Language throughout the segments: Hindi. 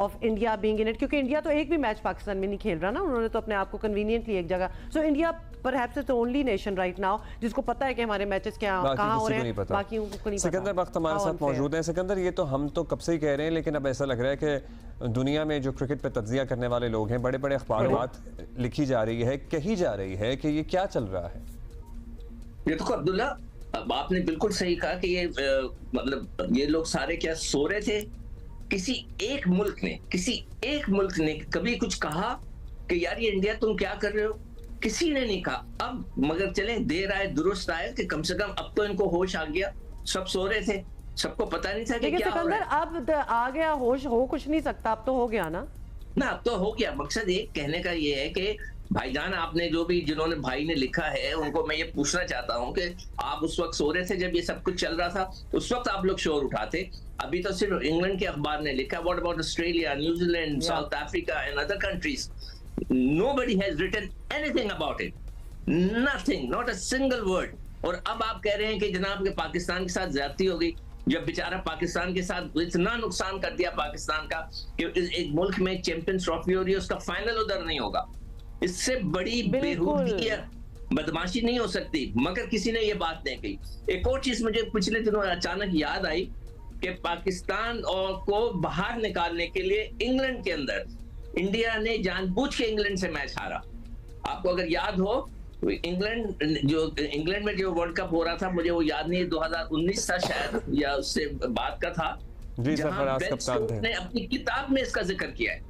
Of India being in it, क्योंकि इंडिया तो एक भी मैच पाकिस्तान में नहीं खेल रहा ना, उन्होंने तो अपने आप को कन्वीनियंटली एक जगह, so India perhaps is the only nation right now जिसको पता है कि हमारे मैचेस कहाँ हो रहे हैं, बाकी को नहीं पता। सिकंदर बख्त हमारे साथ मौजूद हैं। सिकंदर, ये तो हम तो कब से ही कह रहे हैं, लेकिन अब ऐसा लग रहा है कि दुनिया में जो क्रिकेट पे तज्जिया करने वाले लोग हैं, बड़े बड़े अखबारात लिखी जा रही है, कही जा रही है कि ये क्या चल रहा है। ये तो अब्दुल्ला, अब आपने बिल्कुल सही कहा कि ये मतलब ये लोग सारे क्या सो रहे थे? किसी एक मुल्क ने कभी कुछ कहा कि यार ये इंडिया तुम क्या कर रहे हो? किसी ने नहीं कहा। अब मगर चले देर आए दुरुस्त आए कि कम से कम अब तो इनको होश आ गया। सब सो रहे थे, सबको पता नहीं था कि क्या हो रहा है। अब आ गया होश, हो कुछ नहीं सकता, अब तो हो गया ना। अब तो हो गया। मकसद ये कहने का ये है कि भाईजान, आपने जिन्होंने भाई ने लिखा है उनको मैं ये पूछना चाहता हूँ कि आप उस वक्त सो रहे थे जब ये सब कुछ चल रहा था? उस वक्त आप लोग शोर उठाते। अभी तो सिर्फ इंग्लैंड के अखबार ने लिखा, what about Australia, New Zealand, south Africa and other countries? Nobody has written anything about it. Nothing, not a single word. और अब आप कह रहे हैं कि जनाब के पाकिस्तान के साथ ज्यादती हो गई, जब बेचारा पाकिस्तान के साथ इतना नुकसान कर दिया पाकिस्तान का कि एक मुल्क में चैंपियंस ट्रॉफी हो रही है, उसका फाइनल उधर नहीं होगा। इससे बड़ी बेहूदगी या बदमाशी नहीं हो सकती। मगर किसी ने ये बात नहीं कही। एक और चीज मुझे पिछले दिनों अचानक याद आई कि पाकिस्तान और को बाहर निकालने के लिए इंग्लैंड के अंदर इंडिया ने जानबूझ के इंग्लैंड से मैच हारा। आपको अगर याद हो, इंग्लैंड में जो वर्ल्ड कप हो रहा था, मुझे वो याद नहीं, 2019 था शायद, या उससे बात का था, जहां बेन स्टोक्स ने अपनी किताब में इसका जिक्र किया है।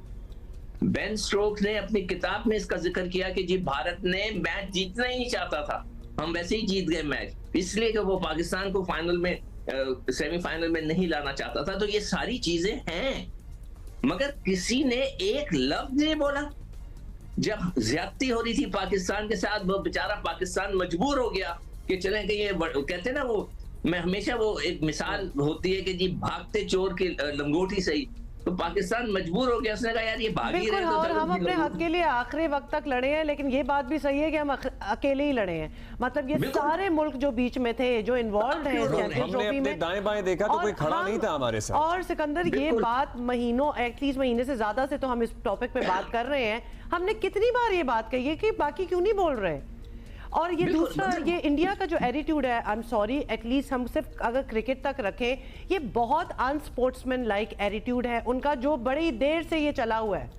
बेन स्टोक्स ने अपनी किताब में इसका जिक्र किया कि जी भारत ने मैच जीतना ही नहीं चाहता था, हम वैसे ही जीत गए मैच, इसलिए कि वो पाकिस्तान को फाइनल में सेमीफाइनल में नहीं लाना चाहता था। तो ये सारी चीजें हैं, मगर किसी ने एक लफ्ज नहीं बोला। जब ज्यादती हो रही थी पाकिस्तान के साथ, वो बेचारा पाकिस्तान मजबूर हो गया कि चले कि ये कहते ना, वो मैं हमेशा वो एक मिसाल होती है कि जी भागते चोर की लंगोटी सही, तो पाकिस्तान मजबूर हो गया। उसने कहा यार ये भाग ही रहे हैं, और हम अपने हक के लिए आखिरी वक्त तक लड़े हैं, लेकिन ये बात भी सही है कि हम अकेले ही लड़े हैं। मतलब ये सारे मुल्क जो बीच में थे, जो इन्वॉल्व हैं चैंपियंस ट्रॉफी में, दाएं बाएं देखा तो कोई खड़ा नहीं था हमारे साथ। और सिकंदर, ये बात महीनों, एटलीस्ट महीने से ज्यादा से तो हम इस टॉपिक पे बात कर रहे हैं। हमने कितनी बार ये बात कही है कि बाकी क्यों नहीं बोल रहे? और ये दूसरा, ये इंडिया का जो एटीट्यूड है, आई एम सॉरी, एटलीस्ट हम सिर्फ अगर क्रिकेट तक रखें, ये बहुत अनस्पोर्ट्समैन लाइक एटीट्यूड है उनका, जो बड़ी देर से ये चला हुआ है।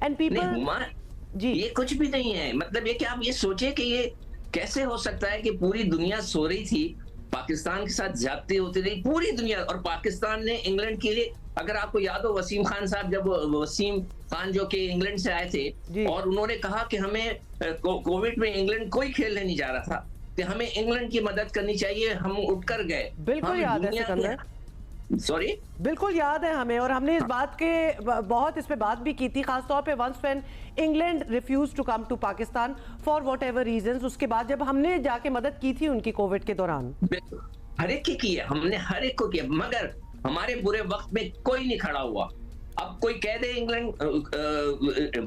एंड पीपल जी, ये कुछ भी नहीं है। मतलब ये कि आप ये सोचे कि ये कैसे हो सकता है कि पूरी दुनिया सो रही थी, पाकिस्तान के साथ ज्यादती होती रही पूरी दुनिया, और पाकिस्तान ने इंग्लैंड के लिए, अगर आपको याद हो वसीम खान साहब, जब वसीम खान जो कि इंग्लैंड से आए थे और उन्होंने कहा कि हमें कोविड में इंग्लैंड कोई खेलने नहीं जा रहा था, कि हमें इंग्लैंड की मदद करनी चाहिए, हम उठकर गए। बिल्कुल याद है सिकंदर, सॉरी, बिल्कुल याद है हमें, और हमने इस बात के बहुत इस पे बात भी की थी, खासतौर पे once when England refuse to come to Pakistan for whatever reasons. उसके बाद जब हमने जाके मदद की थी उनकी कोविड के दौरान, हर एक की है, हमने हर एक को किया, मगर हमारे बुरे वक्त में कोई नहीं खड़ा हुआ। अब कोई कह दे इंग्लैंड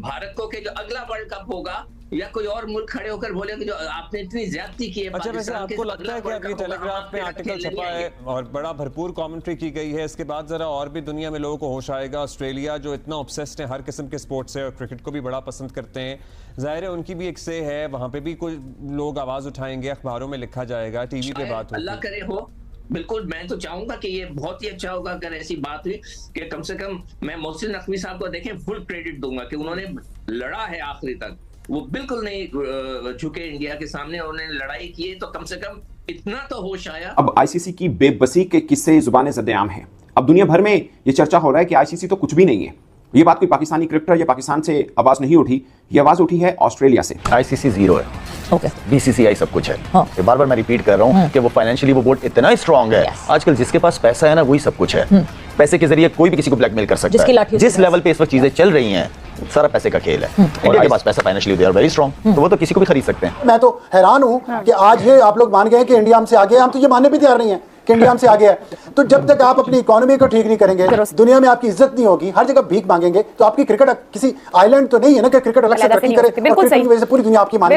भारत को कि जो अगला वर्ल्ड कप होगा, या कोई और मुल्क खड़े होकर बोले कि जो आपने इतनी ज्यादती की है। अच्छा, वैसे आपको लगता है कि अभी टेलीग्राफ में आर्टिकल छपा है और बड़ा भरपूर कमेंट्री की गई है, इसके बाद जरा और भी दुनिया में लोगों को होश आएगा? ऑस्ट्रेलिया जो इतना ऑब्सेस्ड है हर किस्म के स्पोर्ट से और क्रिकेट को भी बड़ा पसंद करते हैं, जाहिर है उनकी भी एक से है, वहां पे भी कोई लोग आवाज उठाएंगे, अखबारों में लिखा जाएगा, टीवी पे बात होगी। अल्लाह करे हो, बिल्कुल। मैं तो चाहूंगा कि ये बहुत ही अच्छा होगा अगर ऐसी बात हुई कि कम से कम मैं मोहसिन नकवी साहब को देखें, फुल क्रेडिट दूंगा कि उन्होंने लड़ा है आखिरी तक, वो बिल्कुल नहीं झुके इंडिया के सामने, उन्होंने लड़ाई की है, तो कम से कम इतना तो होश आया। अब आईसीसी की बेबसी के किस्से जुबान ज़द-ए-आम हैं। अब दुनिया भर में ये चर्चा हो रहा है कि आईसीसी तो कुछ भी नहीं है। ये बात कोई पाकिस्तानी क्रिकेटर या पाकिस्तान से आवाज नहीं उठी, ये आवाज उठी है ऑस्ट्रेलिया से। आईसीसी जीरो है, ओके, बीसीसीआई सब कुछ है। हाँ। बार बार मैं रिपीट कर रहा हूँ कि वो फाइनेंशियली वो बोर्ड इतना स्ट्रांग है। आजकल जिसके पास पैसा है ना, वही सब कुछ है। पैसे के जरिए कोई भी किसी को ब्लैकमेल कर सकता है। जिस लेवल पे इस वक्त चीजें चल रही हैं, सारा पैसे का खेल है। इंडिया के पास पैसा financially they are very strong, तो वो तो किसी को भी खरीद सकते हैं। मैं तो हैरान हूँ कि आज ये आप लोग मान गए कि इंडिया हमसे आगे है, हम तो ये मानने भी तैयार नहीं है कि इंडिया हमसे आगे है। तो जब तक आप अपनी इकोनॉमी को ठीक नहीं करेंगे, दुनिया में आपकी इज्जत नहीं होगी, हर जगह भीख मांगेंगे, तो आपकी क्रिकेट किसी आइलैंड तो नहीं है ना कि क्रिकेट अलग से तरक्की करे, बिल्कुल सही, वजह से पूरी दुनिया आपकी माने,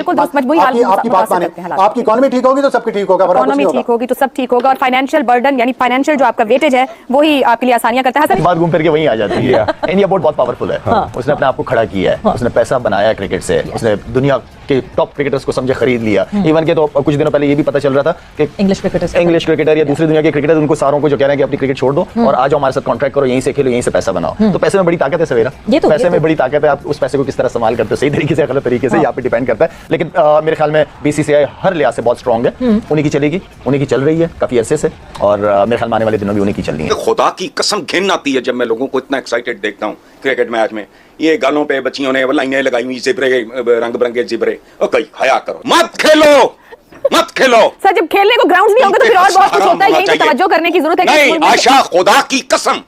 आपकी बात माने। आपकी इकोनॉमी ठीक होगी तो सबकी ठीक होगा, इकोनॉमी ठीक होगी तो सब ठीक होगा, और फाइनेंशियल बर्डन यानी फाइनेंशियल जो आपका वेटेज है वही आपके लिए आसानियां करता है। बात घूम फिर के वहीं आ जाती है। इंडिया बोर्ड बहुत पावरफुल है, उसने अपने आप को खड़ा किया है, उसने पैसा बनाया क्रिकेट से, उसने दुनिया के टॉप क्रिकेटर्स को समझे खरीद लिया। इवन के तो कुछ दिनों पहले ये भी पता चल रहा था कि इंग्लिश क्रिकेटर या दूसरी दुनिया के क्रिकेटर उनको सारों को जो कह रहे हैं कि अपनी क्रिकेट छोड़ दो और आ जाओ हमारे साथ कॉन्ट्रैक्ट करो, यहीं से खेलो, यहीं से पैसा बनाओ। तो पैसे में बड़ी ताकत है सवेरा, पैसे में बड़ी ताकत है। आप उस पैसे को किस तरह इस्तेमाल करते हो, सही तरीके से गलत तरीके से, यहाँ पे डिपेंड करता है। लेकिन मेरे ख्याल में बीसीसीआई हर लिहाज से बहुत स्ट्रांग है, उन्हीं की चलेगी, उन्हीं की चल रही है काफी अरसे से, और मेरे ख्याल में आने वाले दिनों में उन्हीं की चलनी है। खुदा की कसम घिन आती है जब मैं लोगों को इतना एक्साइटेड देखता हूँ क्रिकेट मैच में। ये गालों पे बच्चियों ने लाइनें लगाई हुई, जिब्रे, रंग बिरंगे जिब्रे, और कहीं हया करो, मत खेलो सर। जब खेलने को ग्राउंड्स नहीं होंगे तो फिर और बहुत कुछ होता है, यही तवज्जो करने की जरूरत है। नहीं आशा, खुदा की कसम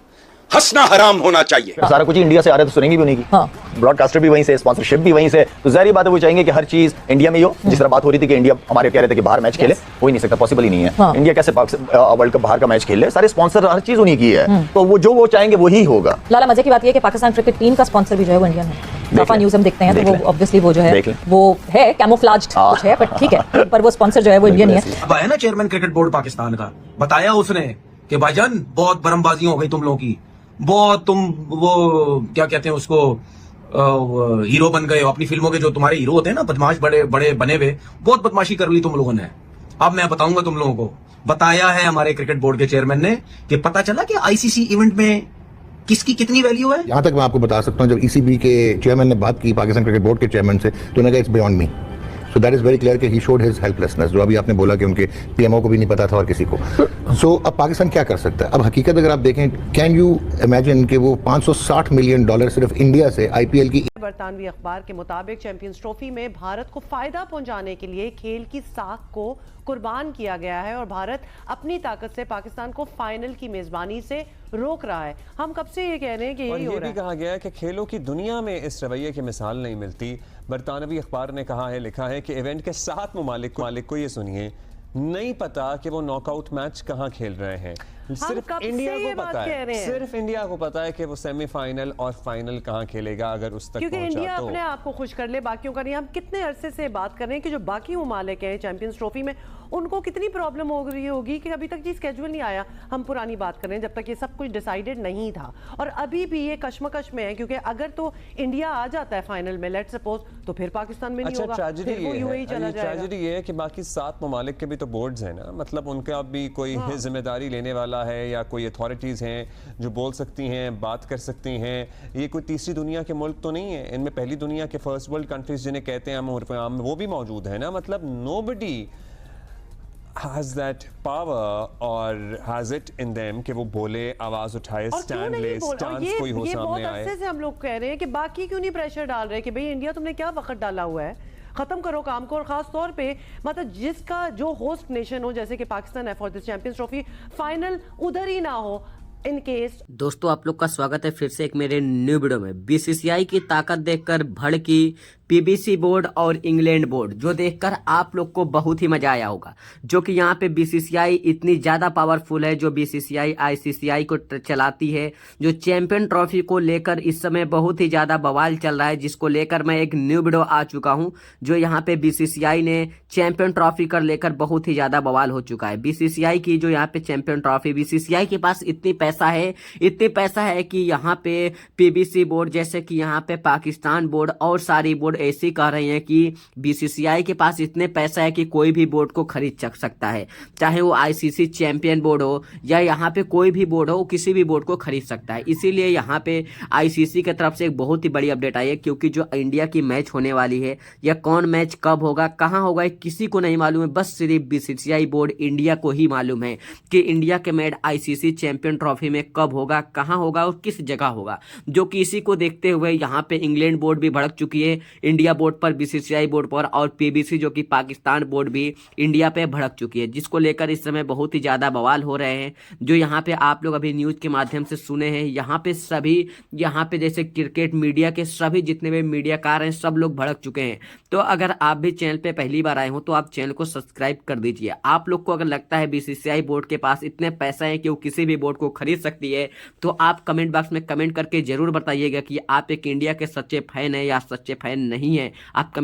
हंसना हराम होना चाहिए। सारा कुछ इंडिया से आ रहा है तो सुनेंगे भी उन्हीं की, ब्रॉडकास्टर भी वहीं से, स्पॉन्सरशिप भी वहीं से, तो जाहिर बात है वो चाहेंगे कि हर चीज इंडिया में ही हो। जिस तरह बात हो रही थी कि इंडिया, हमारे कह रहे थे कि बाहर मैच खेले, हो ही नहीं सकता, पॉसिबल ही नहीं है। इंडिया कैसे वर्ल्ड कप बाहर का मैच खेले, सारे स्पॉन्सर हर चीज उन्हीं की है, तो वो जो वो चाहेंगे वही होगा। लाला, मजे की बात ये है कि पाकिस्तान क्रिकेट टीम का स्पॉन्सर भी जो है वो इंडिया में, काफा न्यूज़ हम देखते हैं तो वो ऑब्वियसली वो जो है वो है कैमोफ्लेज्ड कुछ है, बट ठीक है, पर वो स्पॉन्सर जो है वो इंडियन ही है। अब आया ना चेयरमैन क्रिकेट बोर्ड पाकिस्तान का, बताया उसने कि भाईजान बहुत बरमबाजी हो गई तुम लोगों की, बहुत तुम वो क्या कहते हैं उसको हीरो बन गए हो, अपनी फिल्मों के जो तुम्हारे हीरो होते हैं ना, बदमाश बड़े बड़े बने हुए, बहुत बदमाशी कर ली तुम लोगों ने। अब मैं बताऊंगा तुम लोगों को, बताया है हमारे क्रिकेट बोर्ड के चेयरमैन ने कि पता चला कि आईसीसी इवेंट में किसकी कितनी वैल्यू है। यहाँ तक मैं आपको बता सकता हूँ, जब ईसीबी के चेयरमैन ने बात की पाकिस्तान क्रिकेट बोर्ड के चेयरमैन से, तो उन्होंने कहा it's beyond me. So that is very clear कि ही शोड हिज हेल्पलेसनेस, जो अभी आपने बोला कि उनके पीएमओ को भी नहीं पता था और किसी को। सो अब पाकिस्तान क्या कर सकता है? अब हकीकत अगर आप देखें, कैन यू इमेजिन कि वो $560 मिलियन सिर्फ इंडिया से आईपीएल की। बरतानवी अखबार के मुताबिक चैंपियंस ट्रॉफी में भारत को फायदा पहुंचाने के लिए खेल की साख को कुर्बान किया गया है और भारत अपनी ताकत से पाकिस्तान को फाइनल की मेजबानी से रोक रहा है। हम कब से ये कह रहे हैं कि यही हो रहा है। भी कहा गया है कि खेलों की दुनिया में इस रवैये की मिसाल नहीं मिलती। बरतानवी अखबार ने कहा है, लिखा है कि इवेंट के 7 ममालिक को ये सुनिए, नहीं पता कि वो नॉकआउट मैच कहाँ खेल रहे हैं। सिर्फ इंडिया को पता है, सिर्फ इंडिया को पता है कि वो सेमीफाइनल और फाइनल कहाँ खेलेगा अगर उस तक क्योंकि पहुंचा इंडिया तो। अपने आप को खुश कर ले, बाकियों का नहीं। हम कितने अरसे से बात कर रहे हैं कि जो बाकी ममालिक हैं चैंपियंस ट्रॉफी में, उनको कितनी प्रॉब्लम हो रही होगी कि अभी तक जी स्केड्यूल नहीं आया। हम पुरानी बात कर रहे हैं जब तक ये सब कुछ डिसाइडेड नहीं था, और अभी भी ये कश्मकश में है, क्योंकि अगर तो इंडिया आ जाता है फाइनल में, लेट्स सपोज, तो फिर पाकिस्तान में नहीं होगा, फिर वो यूएई चला जाएगा। ट्रेजेडी ये है कि बाकी 7 ममालिक के भी तो बोर्ड्स हैं ना, मतलब उनका भी कोई जिम्मेदारी लेने वाला है या कोई अथॉरिटीज़ हैं जो बोल सकती हैं, बात कर सकती हैं। ये कोई तीसरी दुनिया के मुल्क तो नहीं है, इनमें पहली दुनिया के फर्स्ट वर्ल्ड कंट्रीज जिन्हें कहते हैं हम, वो भी मौजूद है ना। मतलब nobody has that power or has it in them कि वो बोले, आवाज उठाए, स्टैंड ले, स्टांस कोई हो सामने आए। बहुत से हम लोग कह रहे हैं कि बाकी क्यों नहीं प्रेशर डाल रहे कि भाई इंडिया तुमने क्या वक्त डाला हुआ है, खत्म करो काम को। और खास तौर पे मतलब जिसका जो होस्ट नेशन हो, जैसे कि पाकिस्तान है for this champions trophy, final उधर ही ना हो इन केस। दोस्तों आप लोग का स्वागत है फिर से एक मेरे न्यू वीडियो में। बीसीसीआई की ताकत देखकर भड़की पीबीसी बोर्ड और इंग्लैंड बोर्ड, जो देखकर आप लोग को बहुत ही मजा आया होगा, जो कि यहाँ पे बीसीसीआई इतनी ज्यादा पावरफुल है, जो बीसीसीआई आईसीसीआई को चलाती है, जो चैंपियन ट्रॉफी को लेकर इस समय बहुत ही ज्यादा बवाल चल रहा है, जिसको लेकर मैं एक न्यू वीडियो आ चुका हूँ, जो यहाँ पे बीसीसीआई ने चैंपियन ट्रॉफी कर लेकर बहुत ही ज्यादा बवाल हो चुका है। बीसीसीआई की जो यहाँ पे चैंपियन ट्रॉफी, बीसीसीआई के पास इतनी पैसा है कि यहाँ पे पीबीसी बोर्ड, जैसे कि यहाँ पे पाकिस्तान बोर्ड और सारी बोर्ड ऐसे कह रहे हैं कि बीसीसीआई के पास इतने पैसा है कि कोई भी बोर्ड को खरीद सकता है, चाहे वो आईसीसी चैंपियन बोर्ड हो या यहाँ पे कोई भी बोर्ड हो, किसी भी बोर्ड को खरीद सकता है। इसीलिए यहाँ पे आईसीसी की तरफ से एक बहुत ही बड़ी अपडेट आई है, क्योंकि जो इंडिया की मैच होने वाली है, या कौन मैच कब होगा, कहाँ होगा, किसी को नहीं मालूम है, बस सिर्फ बीसीसीआई बोर्ड इंडिया को ही मालूम है कि इंडिया के मैच आईसीसी चैंपियन ट्रॉफी में कब होगा, कहाँ होगा और किस जगह होगा। जो कि इसी को देखते हुए यहाँ पे इंग्लैंड बोर्ड भी भड़क चुकी है, इंडिया बोर्ड पर, बीसीसीआई बोर्ड पर और पीबीसी जो कि पाकिस्तान बोर्ड भी इंडिया पे भड़क चुकी है, जिसको लेकर इस समय बहुत ही ज्यादा बवाल हो रहे हैं। जो यहाँ पे आप लोग अभी न्यूज के माध्यम से सुने हैं, यहाँ पे सभी, यहाँ पे जैसे क्रिकेट मीडिया के सभी जितने भी मीडियाकार हैं सब लोग भड़क चुके हैं। तो अगर आप भी चैनल पे पहली बार आए हो तो आप चैनल को सब्सक्राइब कर दीजिए। आप लोग को अगर लगता है बीसीसीआई बोर्ड के पास इतने पैसे हैं कि वो किसी भी बोर्ड को खरीद सकती है, तो आप कमेंट बॉक्स में कमेंट करके जरूर बताइएगा कि आप एक इंडिया के सच्चे फैन है या सच्चे फैन नहीं है। आप